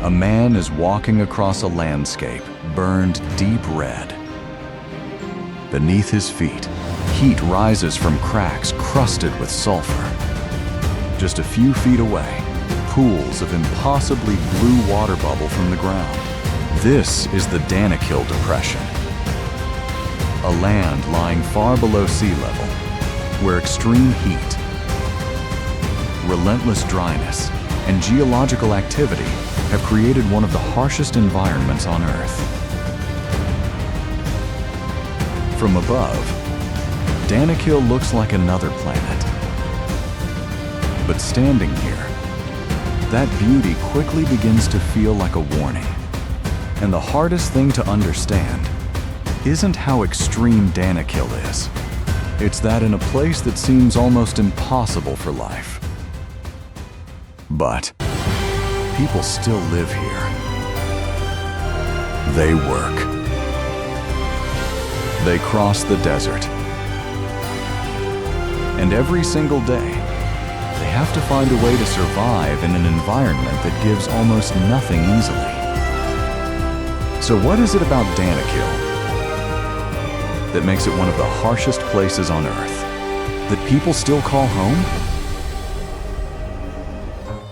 A man is walking across a landscape burned deep red. Beneath his feet, heat rises from cracks crusted with sulfur. Just a few feet away, pools of impossibly blue water bubble from the ground. This is the Danakil Depression, a land lying far below sea level, where extreme heat, relentless dryness, and geological activity have created one of the harshest environments on Earth. From above, Danakil looks like another planet. But standing here, that beauty quickly begins to feel like a warning. And the hardest thing to understand isn't how extreme Danakil is. It's that in a place that seems almost impossible for life, but people still live here. They work. They cross the desert. And every single day, they have to find a way to survive in an environment that gives almost nothing easily. So what is it about Danakil that makes it one of the harshest places on Earth that people still call home?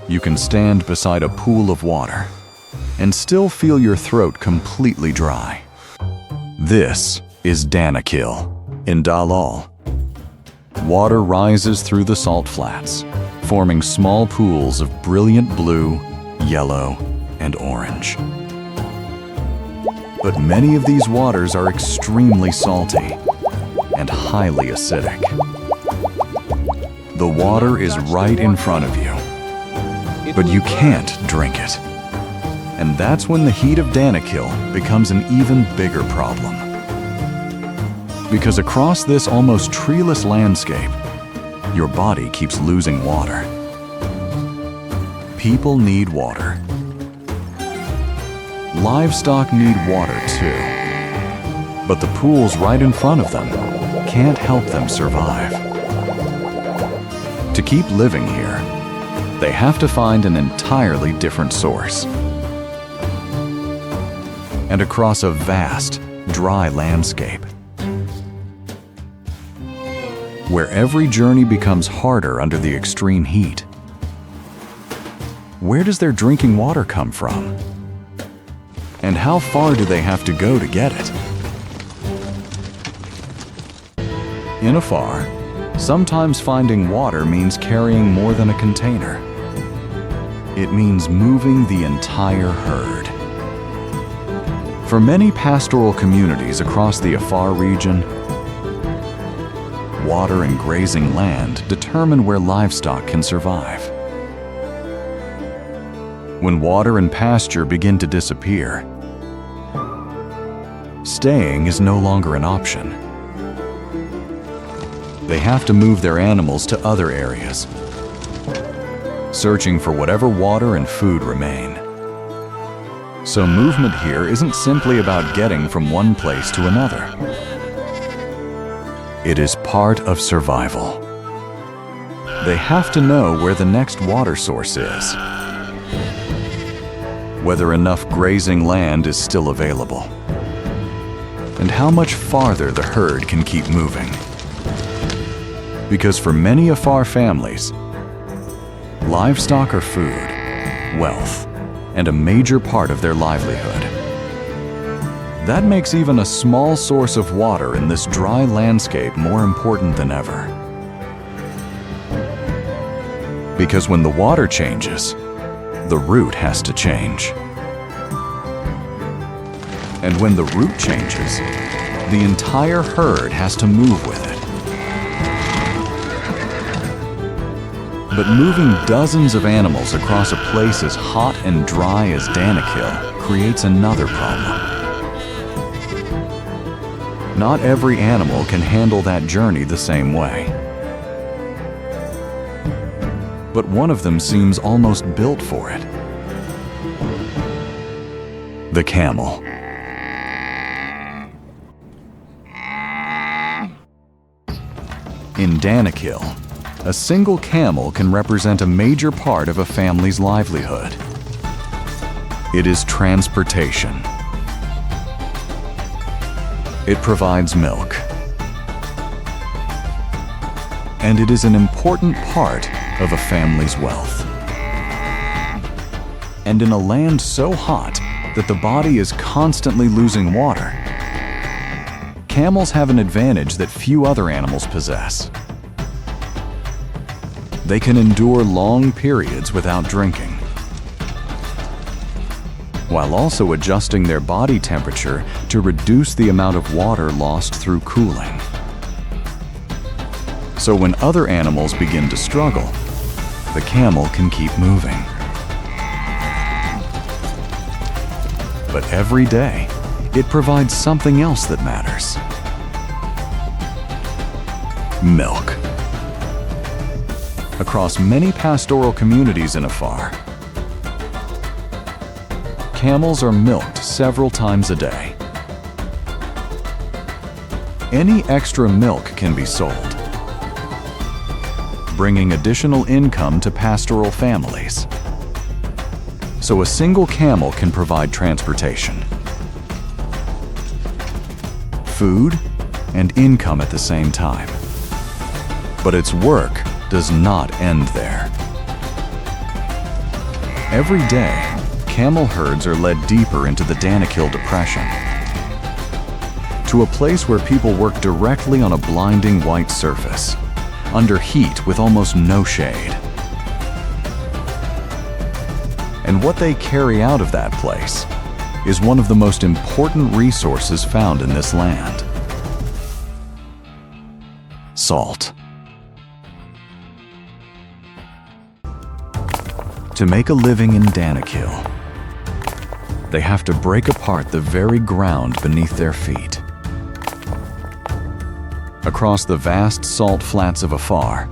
You can stand beside a pool of water and still feel your throat completely dry. This is Danakil in Dalal. Water rises through the salt flats, forming small pools of brilliant blue, yellow, and orange. But many of these waters are extremely salty and highly acidic. The water is right in front of you, but you can't drink it. And that's when the heat of Danakil becomes an even bigger problem. Because across this almost treeless landscape, your body keeps losing water. People need water. Livestock need water too, but the pools right in front of them can't help them survive. To keep living here, they have to find an entirely different source. And across a vast, dry landscape, where every journey becomes harder under the extreme heat. Where does their drinking water come from? And how far do they have to go to get it? In Afar, sometimes finding water means carrying more than a container. It means moving the entire herd. For many pastoral communities across the Afar region, water and grazing land determine where livestock can survive. When water and pasture begin to disappear, staying is no longer an option. They have to move their animals to other areas, searching for whatever water and food remain. So movement here isn't simply about getting from one place to another. It is part of survival. They have to know where the next water source is, whether enough grazing land is still available, and how much farther the herd can keep moving. Because for many Afar families, livestock are food, wealth, and a major part of their livelihood. That makes even a small source of water in this dry landscape more important than ever. Because when the water changes, the route has to change. And when the route changes, the entire herd has to move with it. But moving dozens of animals across a place as hot and dry as Danakil creates another problem. Not every animal can handle that journey the same way. But one of them seems almost built for it. The camel. In Danakil, a single camel can represent a major part of a family's livelihood. It is transportation. It provides milk. And it is an important part of a family's wealth. And in a land so hot that the body is constantly losing water, camels have an advantage that few other animals possess. They can endure long periods without drinking, while also adjusting their body temperature to reduce the amount of water lost through cooling. So when other animals begin to struggle, the camel can keep moving. But every day, it provides something else that matters. Milk. Across many pastoral communities in Afar, camels are milked several times a day. Any extra milk can be sold, bringing additional income to pastoral families. So a single camel can provide transportation, food, and income at the same time. But its work does not end there. Every day, camel herds are led deeper into the Danakil Depression, to a place where people work directly on a blinding white surface, under heat with almost no shade. And what they carry out of that place is one of the most important resources found in this land: salt. To make a living in Danakil, they have to break apart the very ground beneath their feet. Across the vast salt flats of Afar,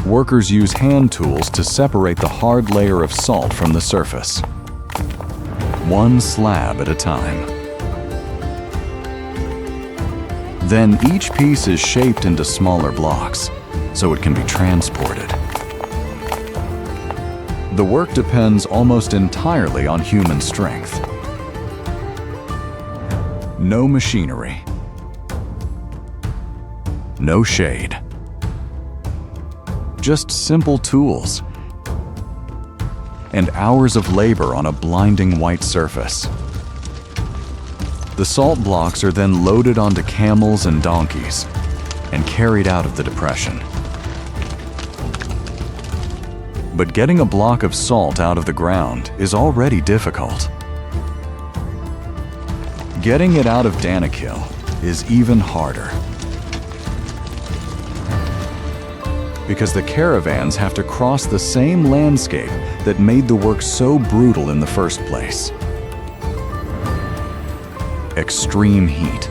workers use hand tools to separate the hard layer of salt from the surface, one slab at a time. Then each piece is shaped into smaller blocks so it can be transported. The work depends almost entirely on human strength. No machinery, no shade, just simple tools and hours of labor on a blinding white surface. The salt blocks are then loaded onto camels and donkeys and carried out of the depression. But getting a block of salt out of the ground is already difficult. Getting it out of Danakil is even harder, because the caravans have to cross the same landscape that made the work so brutal in the first place. Extreme heat,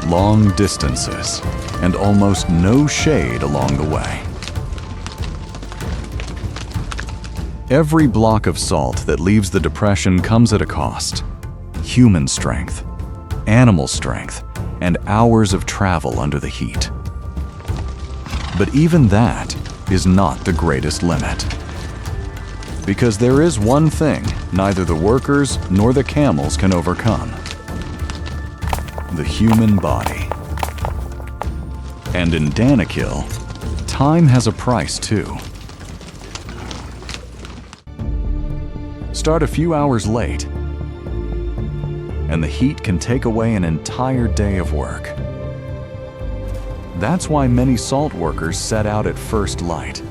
long distances, and almost no shade along the way. Every block of salt that leaves the depression comes at a cost: human strength, animal strength, and hours of travel under the heat. But even that is not the greatest limit, because there is one thing neither the workers nor the camels can overcome: the human body. And in Danakil, time has a price too. Start a few hours late, and the heat can take away an entire day of work. That's why many salt workers set out at first light.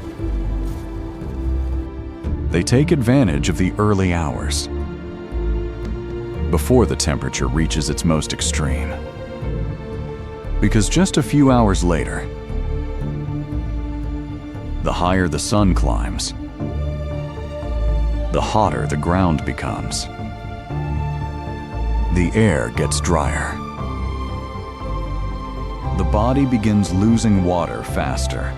They take advantage of the early hours, before the temperature reaches its most extreme. Because just a few hours later, the higher the sun climbs, the hotter the ground becomes. The air gets drier. The body begins losing water faster,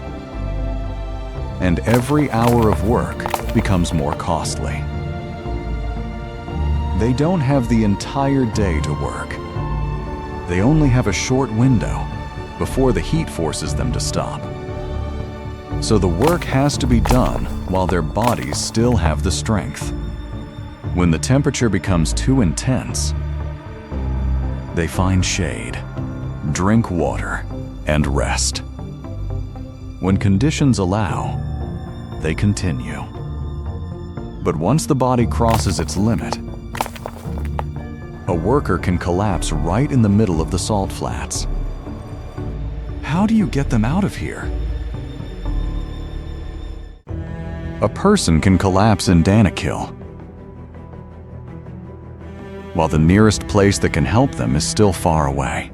and every hour of work becomes more costly. They don't have the entire day to work. They only have a short window before the heat forces them to stop. So the work has to be done while their bodies still have the strength. When the temperature becomes too intense, they find shade, drink water, and rest. When conditions allow, they continue. But once the body crosses its limit, a worker can collapse right in the middle of the salt flats. How do you get them out of here? A person can collapse in Danakil, while the nearest place that can help them is still far away.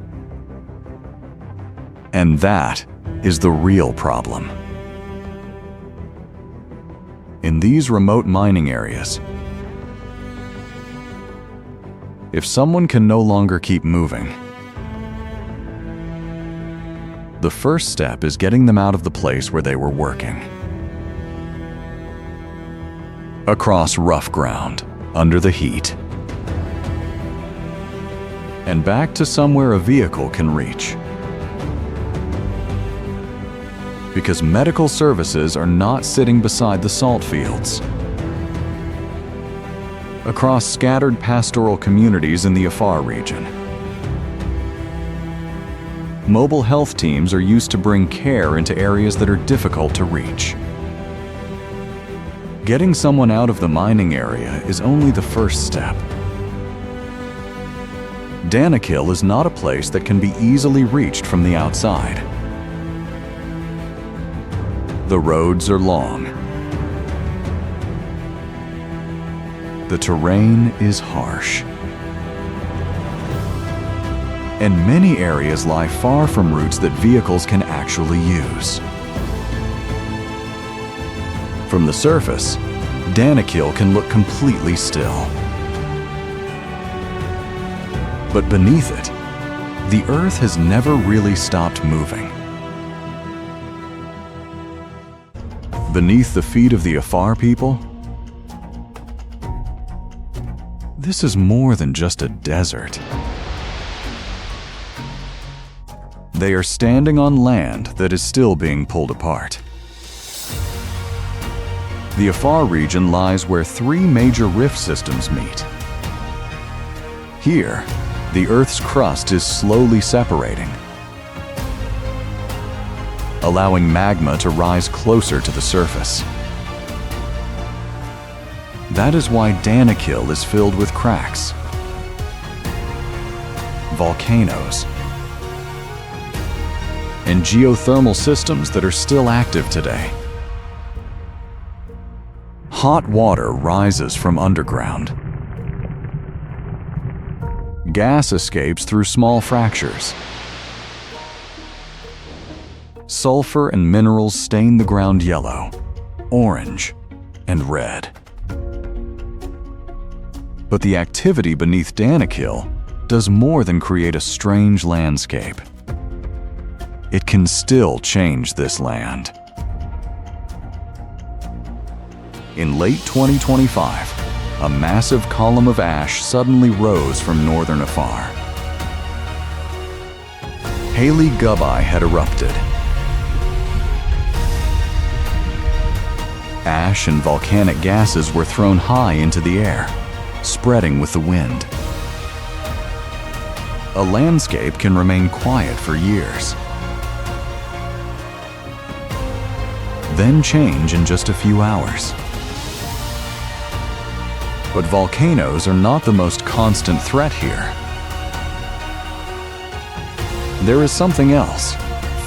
And that is the real problem. In these remote mining areas, if someone can no longer keep moving, the first step is getting them out of the place where they were working. Across rough ground, under the heat, and back to somewhere a vehicle can reach. Because medical services are not sitting beside the salt fields. Across scattered pastoral communities in the Afar region, mobile health teams are used to bring care into areas that are difficult to reach. Getting someone out of the mining area is only the first step. Danakil is not a place that can be easily reached from the outside. The roads are long. The terrain is harsh. And many areas lie far from routes that vehicles can actually use. From the surface, Danakil can look completely still. But beneath it, the earth has never really stopped moving. Beneath the feet of the Afar people, this is more than just a desert. They are standing on land that is still being pulled apart. The Afar region lies where three major rift systems meet. Here, the Earth's crust is slowly separating, allowing magma to rise closer to the surface. That is why Danakil is filled with cracks, volcanoes, and geothermal systems that are still active today. Hot water rises from underground. Gas escapes through small fractures. Sulfur and minerals stain the ground yellow, orange, and red. But the activity beneath Danakil does more than create a strange landscape. It can still change this land. In late 2025, a massive column of ash suddenly rose from northern Afar. Haley Gubai had erupted. Ash and volcanic gases were thrown high into the air, spreading with the wind. A landscape can remain quiet for years, then change in just a few hours. But volcanoes are not the most constant threat here. There is something else,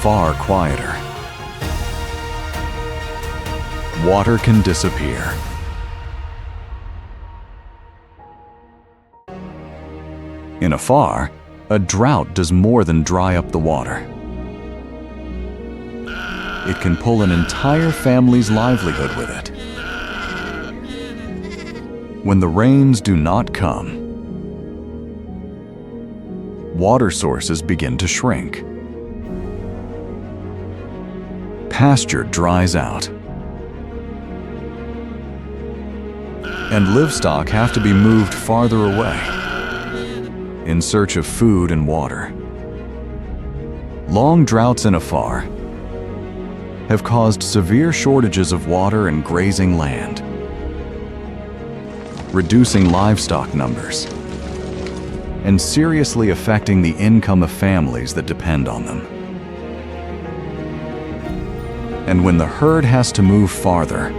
far quieter. Water can disappear. In Afar, a drought does more than dry up the water. It can pull an entire family's livelihood with it. When the rains do not come, water sources begin to shrink. Pasture dries out, and livestock have to be moved farther away in search of food and water. Long droughts in Afar have caused severe shortages of water and grazing land, reducing livestock numbers, and seriously affecting the income of families that depend on them. And when the herd has to move farther,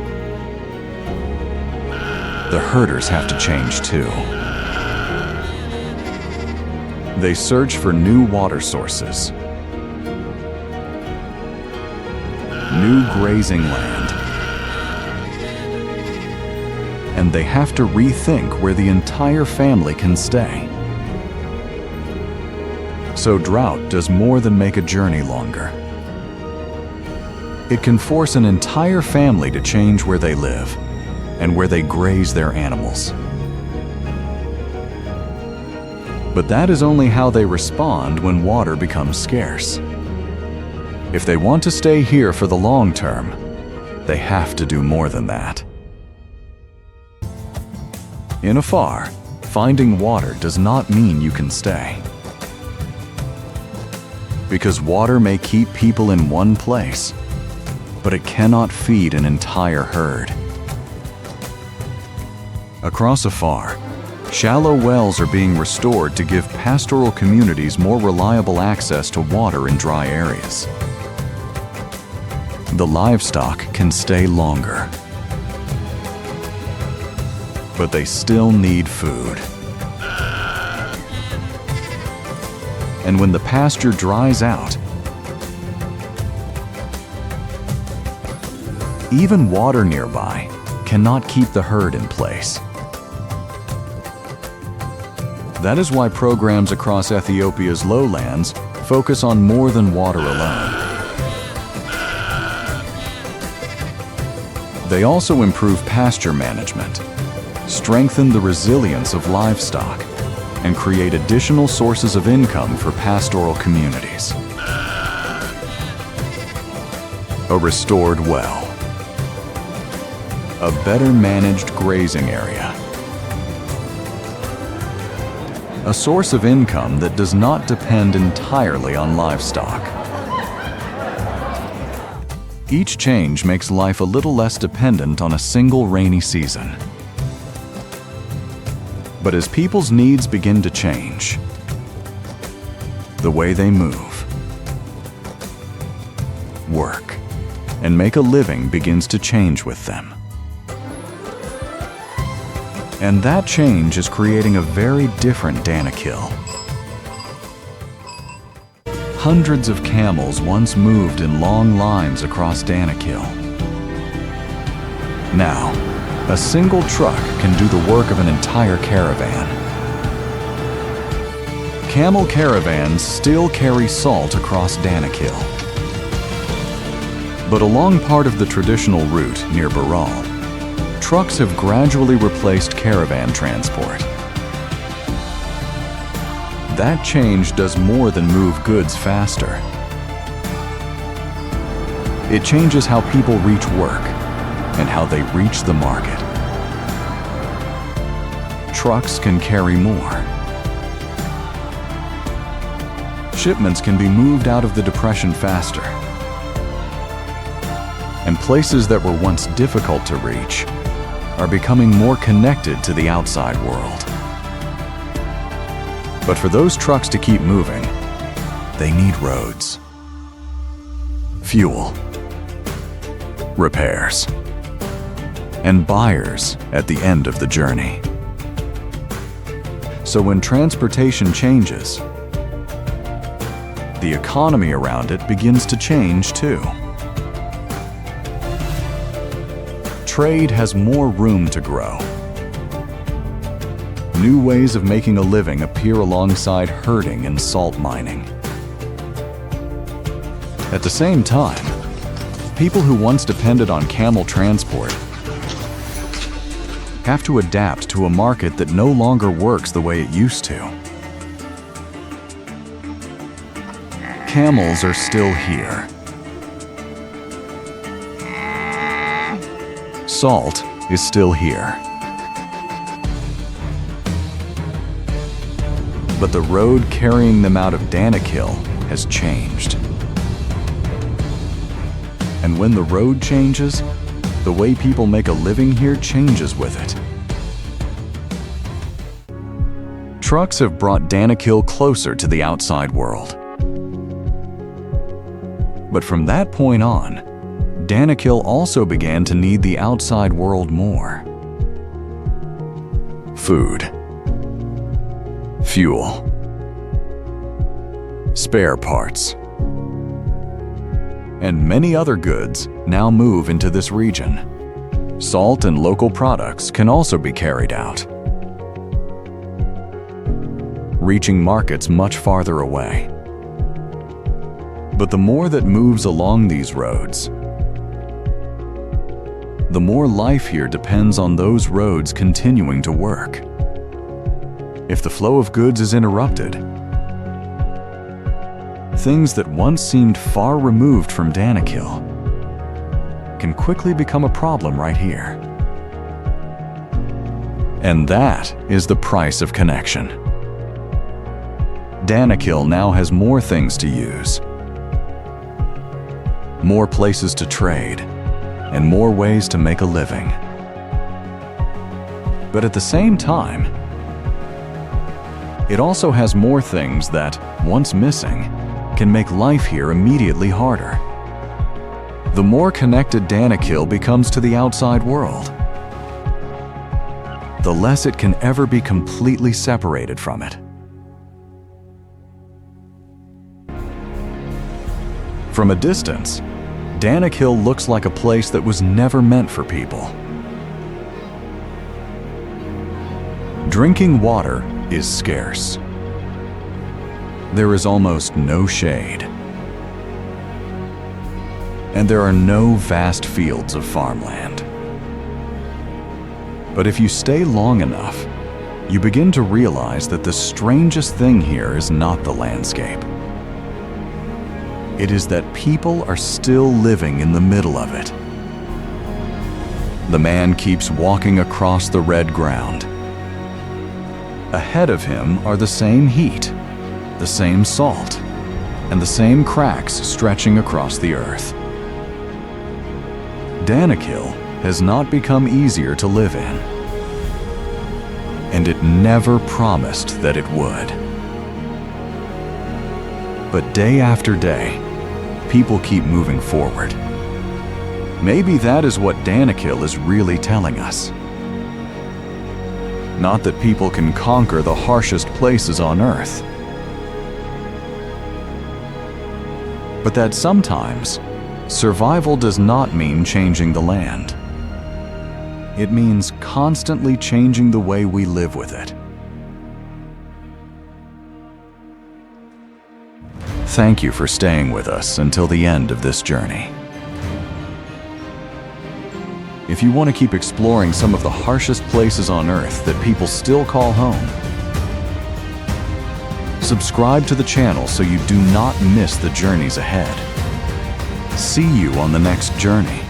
the herders have to change too. They search for new water sources, new grazing land, and they have to rethink where the entire family can stay. So drought does more than make a journey longer. It can force an entire family to change where they live and where they graze their animals. But that is only how they respond when water becomes scarce. If they want to stay here for the long term, they have to do more than that. In Afar, finding water does not mean you can stay. Because water may keep people in one place, but it cannot feed an entire herd. Across Afar, shallow wells are being restored to give pastoral communities more reliable access to water in dry areas. The livestock can stay longer, but they still need food. And when the pasture dries out, even water nearby cannot keep the herd in place. That is why programs across Ethiopia's lowlands focus on more than water alone. They also improve pasture management, strengthen the resilience of livestock, and create additional sources of income for pastoral communities. A restored well, a better managed grazing area, a source of income that does not depend entirely on livestock. Each change makes life a little less dependent on a single rainy season. But as people's needs begin to change, the way they move, work, and make a living begins to change with them. And that change is creating a very different Danakil. Hundreds of camels once moved in long lines across Danakil. Now, a single truck can do the work of an entire caravan. Camel caravans still carry salt across Danakil. But along part of the traditional route near Baral, trucks have gradually replaced caravan transport. That change does more than move goods faster. It changes how people reach work and how they reach the market. Trucks can carry more. Shipments can be moved out of the Depression faster. And places that were once difficult to reach are becoming more connected to the outside world. But for those trucks to keep moving, they need roads, fuel, repairs, and buyers at the end of the journey. So when transportation changes, the economy around it begins to change too. Trade has more room to grow. New ways of making a living appear alongside herding and salt mining. At the same time, people who once depended on camel transport have to adapt to a market that no longer works the way it used to. Camels are still here. Salt is still here. But the road carrying them out of Danakil has changed. And when the road changes, the way people make a living here changes with it. Trucks have brought Danakil closer to the outside world. But from that point on, Danakil also began to need the outside world more. Food, fuel, spare parts, and many other goods now move into this region. Salt and local products can also be carried out, reaching markets much farther away. But the more that moves along these roads, the more life here depends on those roads continuing to work. If the flow of goods is interrupted, things that once seemed far removed from Danakil can quickly become a problem right here. And that is the price of connection. Danakil now has more things to use, more places to trade, and more ways to make a living. But at the same time, it also has more things that, once missing, can make life here immediately harder. The more connected Danakil becomes to the outside world, the less it can ever be completely separated from it. From a distance, Danakil looks like a place that was never meant for people. Drinking water is scarce. There is almost no shade. And there are no vast fields of farmland. But if you stay long enough, you begin to realize that the strangest thing here is not the landscape. It is that people are still living in the middle of it. The man keeps walking across the red ground. Ahead of him are the same heat, the same salt, and the same cracks stretching across the earth. Danakil has not become easier to live in, and it never promised that it would. But day after day, people keep moving forward. Maybe that is what Danakil is really telling us. Not that people can conquer the harshest places on Earth, but that sometimes survival does not mean changing the land. It means constantly changing the way we live with it. Thank you for staying with us until the end of this journey. If you want to keep exploring some of the harshest places on Earth that people still call home, subscribe to the channel so you do not miss the journeys ahead. See you on the next journey.